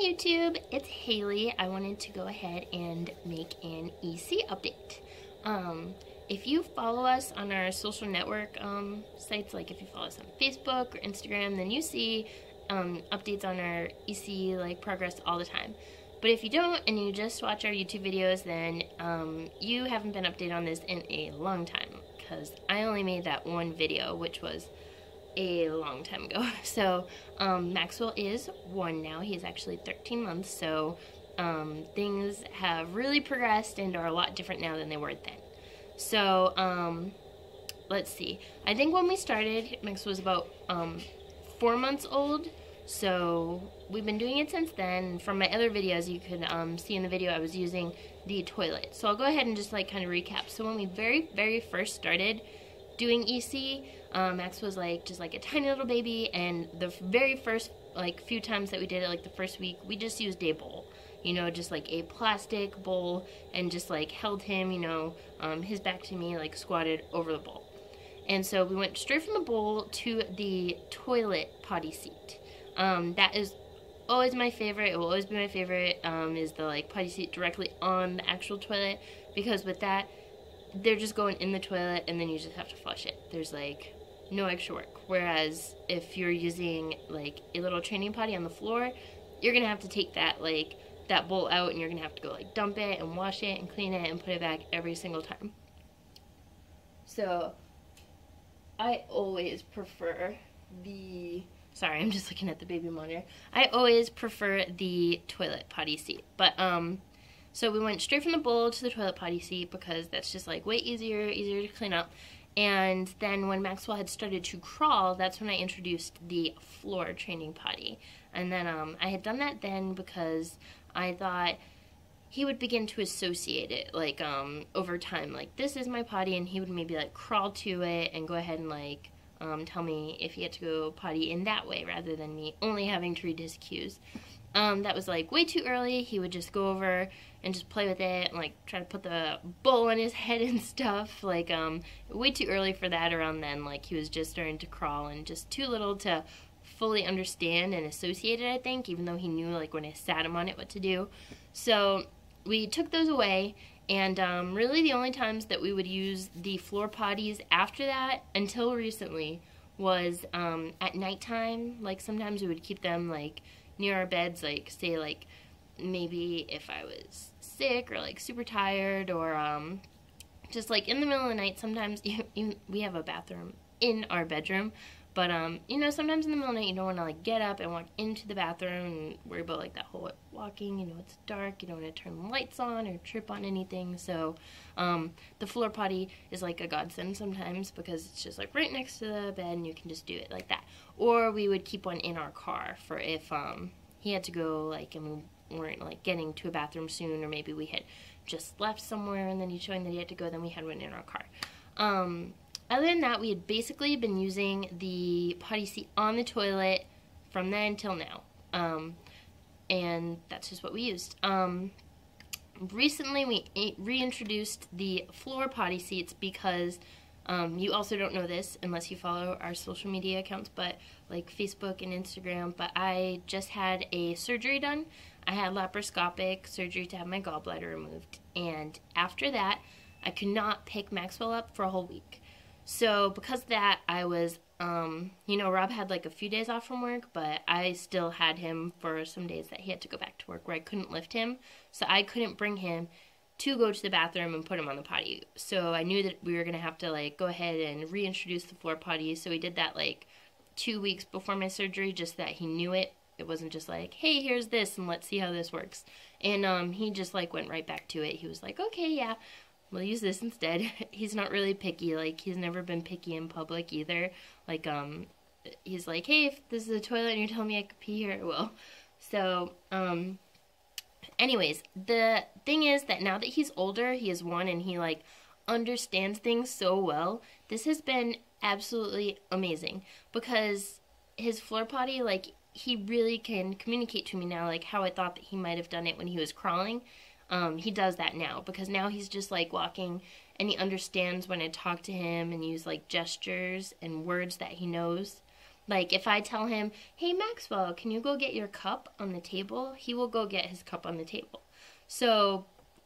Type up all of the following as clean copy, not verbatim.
YouTube, it's Haley. I wanted to go ahead and make an EC update. If you follow us on our social network sites, like if you follow us on Facebook or Instagram, then you see updates on our EC progress all the time. But if you don't and you just watch our YouTube videos, then you haven't been updated on this in a long time, because I only made that one video, which was a long time ago. So Maxwell is 1 now. He's actually 13 months, so things have really progressed and are a lot different now than they were then. So let's see, I think when we started, Maxwell was about 4 months old, so we've been doing it since then. From my other videos, you could see in the video I was using the toilet. So I'll go ahead and just kind of recap. So when we very first started doing EC, Max was just a tiny little baby, and the very first few times that we did it, the first week, we just used a bowl, just a plastic bowl, and just held him, his back to me, squatted over the bowl. And so we went straight from the bowl to the toilet potty seat. That is always my favorite. It will always be my favorite, is the potty seat directly on the actual toilet, because with that, they're just going in the toilet and then you just have to flush it. There's no extra work. Whereas if you're using a little training potty on the floor, you're gonna have to take that that bowl out, and you're gonna have to go dump it and wash it and clean it and put it back every single time. So I always prefer the, sorry, I'm just looking at the baby monitor. I always prefer the toilet potty seat. But so we went straight from the bowl to the toilet potty seat, because that's just way easier to clean up. And then when Maxwell had started to crawl, that's when I introduced the floor training potty. And then I had done that then because I thought he would begin to associate it over time, this is my potty, and he would maybe crawl to it and go ahead and tell me if he had to go potty in that way, rather than me only having to read his cues. That was way too early. He would just go over and just play with it and try to put the bowl on his head and stuff. Way too early for that around then. He was just starting to crawl and just too little to fully understand and associate it, I think, even though he knew when I sat him on it what to do. So we took those away, and really the only times that we would use the floor potties after that, until recently, was at nighttime. Sometimes we would keep them near our beds, say maybe if I was sick or super tired, or just in the middle of the night. Sometimes we have a bathroom in our bedroom, but sometimes in the middle of the night you don't want to get up and walk into the bathroom and worry about that whole walking. It's dark, you don't want to turn the lights on or trip on anything. So the floor potty is a godsend sometimes, because it's just right next to the bed and you can just do it like that. Or we would keep one in our car for if he had to go and we weren't getting to a bathroom soon, or maybe we had just left somewhere and then he's showing that he had to go, then we had one in our car. Other than that, we had basically been using the potty seat on the toilet from then till now. And that's just what we used. Recently, we reintroduced the floor potty seats because you also don't know this unless you follow our social media accounts, but Facebook and Instagram. But I just had a surgery done. I had laparoscopic surgery to have my gallbladder removed. And after that, I could not pick Maxwell up for a whole week. So because of that, I was, Rob had a few days off from work, but I still had him for some days that he had to go back to work where I couldn't lift him. So I couldn't bring him to go to the bathroom and put him on the potty. So I knew that we were going to have to go ahead and reintroduce the floor potty. So we did that 2 weeks before my surgery, just that he knew it. It wasn't just hey, here's this and let's see how this works. And he just went right back to it. He was okay, yeah, we'll use this instead. He's not really picky. He's never been picky in public either. He's hey, if this is a toilet and you're telling me I could pee here, I will. So, anyways, the thing is that now that he's older, he is 1, and he understands things so well, this has been absolutely amazing, because his floor potty, he really can communicate to me now how I thought that he might have done it when he was crawling. He does that now, because now he's just walking, and he understands when I talk to him and use gestures and words that he knows. Like, if I tell him, hey, Maxwell, can you go get your cup on the table? He will go get his cup on the table. So,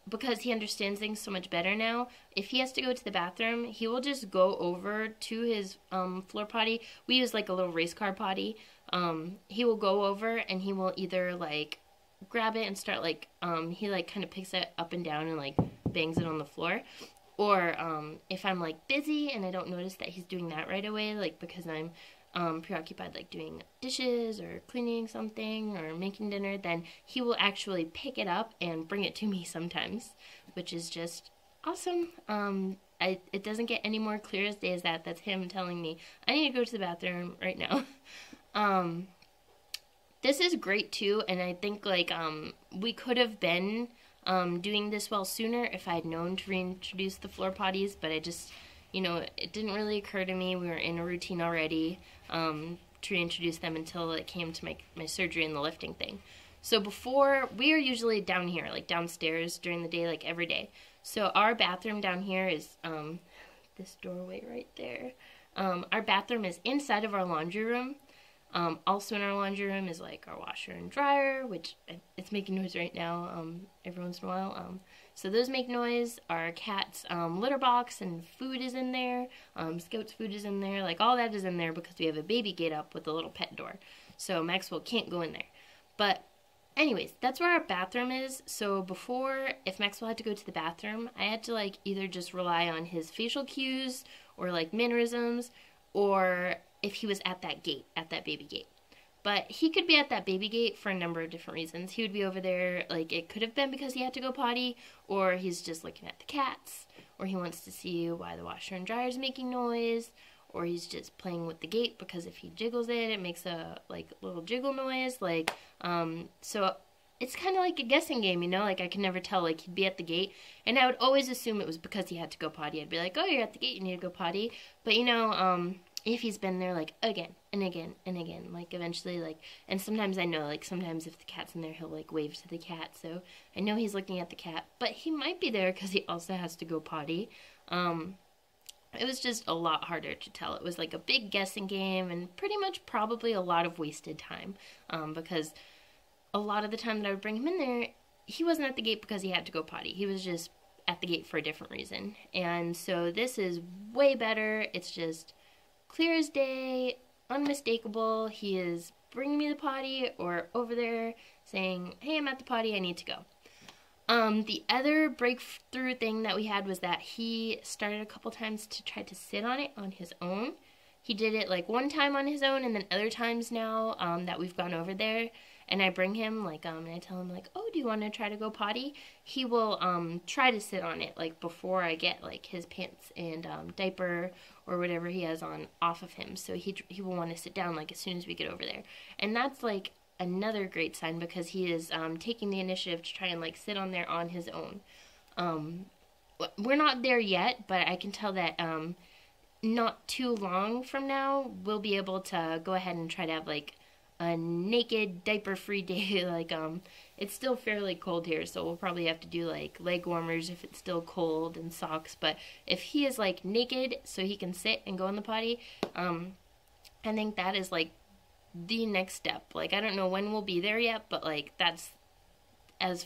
because he understands things so much better now, if he has to go to the bathroom, he will just go over to his floor potty. We use, like, a little race car potty. He will go over and he will either, like, grab it and start, like, he, like, kind of picks it up and down and, like, bangs it on the floor. Or if I'm, like, busy and I don't notice that he's doing that right away, like, because I'm preoccupied, like, doing dishes or cleaning something or making dinner, then he will actually pick it up and bring it to me sometimes, which is just awesome. It doesn't get any more clear as day as that. That's him telling me, I need to go to the bathroom right now. This is great, too, and I think, like, we could have been doing this well sooner if I had known to reintroduce the floor potties, but I just, you know, it didn't really occur to me. We were in a routine already to reintroduce them until it came to my surgery and the lifting thing. So before, we are usually down here, like downstairs during the day, like every day. So our bathroom down here is this doorway right there. Our bathroom is inside of our laundry room. Also in our laundry room is like our washer and dryer, which it's making noise right now every once in a while. So those make noise. Our cat's litter box and food is in there. Scout's food is in there. Like, all that is in there because we have a baby gate up with a little pet door. So Maxwell can't go in there. But anyways, that's where our bathroom is. So before, if Maxwell had to go to the bathroom, I had to, like, either just rely on his facial cues or, like, mannerisms, or if he was at that gate, at that baby gate. But he could be at that baby gate for a number of different reasons. He would be over there, like, it could have been because he had to go potty, or he's just looking at the cats, or he wants to see why the washer and dryer is making noise, or he's just playing with the gate because if he jiggles it, it makes a, like, little jiggle noise. Like, so it's kind of like a guessing game, you know? Like, I can never tell. Like, he'd be at the gate, and I would always assume it was because he had to go potty. I'd be like, oh, you're at the gate, you need to go potty. But, you know, if he's been there, like, again and again and again, like, eventually, like, and sometimes I know, like, sometimes if the cat's in there, he'll, like, wave to the cat, so I know he's looking at the cat, but he might be there because he also has to go potty. It was just a lot harder to tell. It was, like, a big guessing game, and pretty much probably a lot of wasted time, because a lot of the time that I would bring him in there, he wasn't at the gate because he had to go potty. He was just at the gate for a different reason, and so this is way better. It's just clear as day, unmistakable. He is bringing me the potty or over there saying, hey, I'm at the potty, I need to go. The other breakthrough thing that we had was that he started a couple times to try to sit on it on his own. He did it, like, one time on his own, and then other times now that we've gone over there, and I bring him, like, and I tell him, like, oh, do you want to try to go potty? He will try to sit on it, like, before I get, like, his pants and diaper or whatever he has on off of him. So he will want to sit down, like, as soon as we get over there. And that's, like, another great sign because he is taking the initiative to try and, like, sit on there on his own. We're not there yet, but I can tell that not too long from now, we'll be able to go ahead and try to have, like, a naked, diaper-free day. Like, it's still fairly cold here, so we'll probably have to do, like, leg warmers if it's still cold and socks. But if he is, like, naked so he can sit and go in the potty, I think that is, like, the next step. Like, I don't know when we'll be there yet, but, like, that's as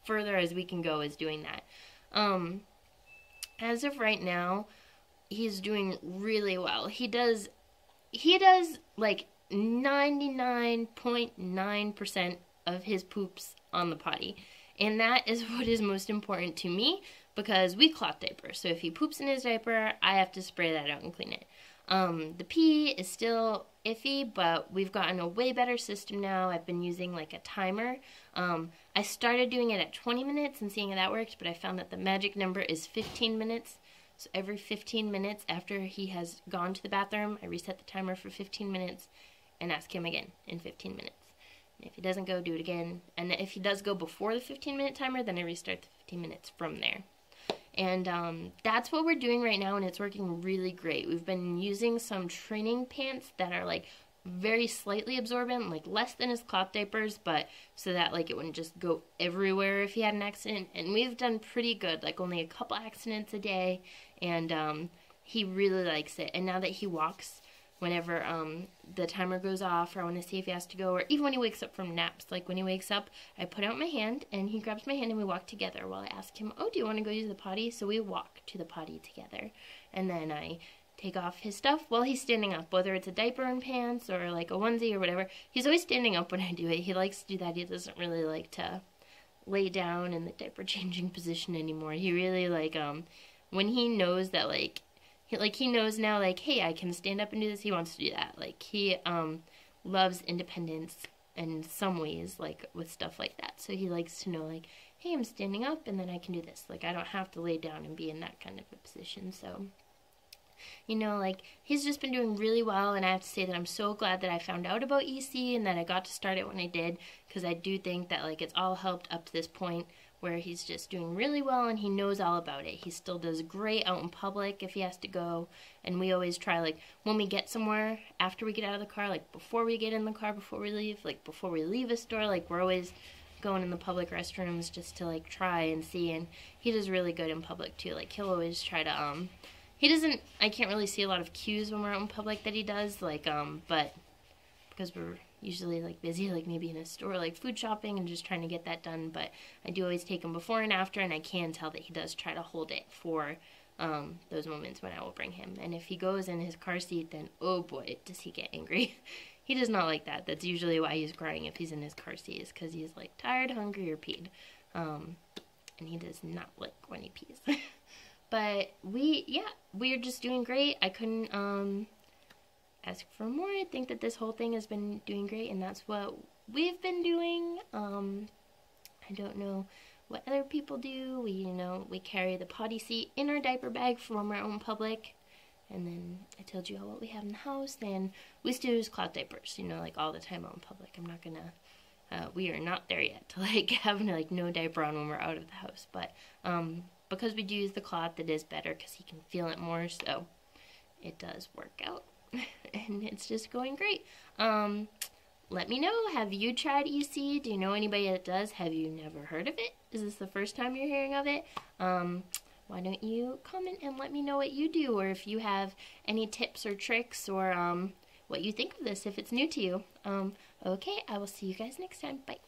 further as we can go is doing that. As of right now, he's doing really well. He does, like, 99.9% of his poops on the potty. And that is what is most important to me because we cloth diaper. So if he poops in his diaper, I have to spray that out and clean it. The pee is still iffy, but we've gotten a way better system now. I've been using, like, a timer. I started doing it at 20 minutes and seeing how that worked, but I found that the magic number is 15 minutes. So every 15 minutes after he has gone to the bathroom, I reset the timer for 15 minutes and ask him again in 15 minutes. And if he doesn't go, do it again. And if he does go before the 15-minute timer, then I restart the 15 minutes from there. And that's what we're doing right now, and it's working really great. We've been using some training pants that are, like, very slightly absorbent, like less than his cloth diapers, but so that, like, it wouldn't just go everywhere if he had an accident. And we've done pretty good, like only a couple accidents a day, and he really likes it. And now that he walks whenever the timer goes off, or I want to see if he has to go, or even when he wakes up from naps. Like when he wakes up, I put out my hand and he grabs my hand and we walk together while I ask him, oh, do you want to go use the potty? So we walk to the potty together, and then I take off his stuff while he's standing up, whether it's a diaper and pants or like a onesie or whatever. He's always standing up when I do it. He likes to do that. He doesn't really like to lay down in the diaper changing position anymore. He really like when he knows that he knows now, like, hey, I can stand up and do this, he wants to do that. Like, he loves independence in some ways, like, with stuff like that. So he likes to know, like, hey, I'm standing up, and then I can do this. Like, I don't have to lay down and be in that kind of a position. So, you know, like, he's just been doing really well, and I have to say that I'm so glad that I found out about EC and that I got to start it when I did, because I do think that, like, it's all helped up to this point where he's just doing really well and he knows all about it. He still does great out in public if he has to go, and we always try, like, when we get somewhere, after we get out of the car, like, before we get in the car, before we leave, like, before we leave a store, like, we're always going in the public restrooms just to, like, try and see, and he does really good in public, too. Like, he'll always try to, I can't really see a lot of cues when we're out in public that he does, like, but because we're usually, like, busy, like, maybe in a store, like, food shopping and just trying to get that done, but I do always take him before and after, and I can tell that he does try to hold it for those moments when I will bring him. And if he goes in his car seat, then, oh boy, does he get angry. He does not like that. That's usually why he's crying if he's in his car seat, is because he's, like, tired, hungry, or peed. And he does not like when he pees. But we're just doing great. I couldn't ask for more. I think that this whole thing has been doing great, and that's what we've been doing. I don't know what other people do. We carry the potty seat in our diaper bag for when we're out in public, and then I told you all what we have in the house, and we still use cloth diapers, like all the time out in public. I'm not gonna, we are not there yet to like having like no diaper on when we're out of the house, but because we do use the cloth, it is better because he can feel it more, so it does work out. And it's just going great. Let me know, have you tried EC? Do you know anybody that does? Have you never heard of it? Is this the first time you're hearing of it? Why don't you comment and let me know what you do, or if you have any tips or tricks, or what you think of this if it's new to you. Okay, I will see you guys next time. Bye.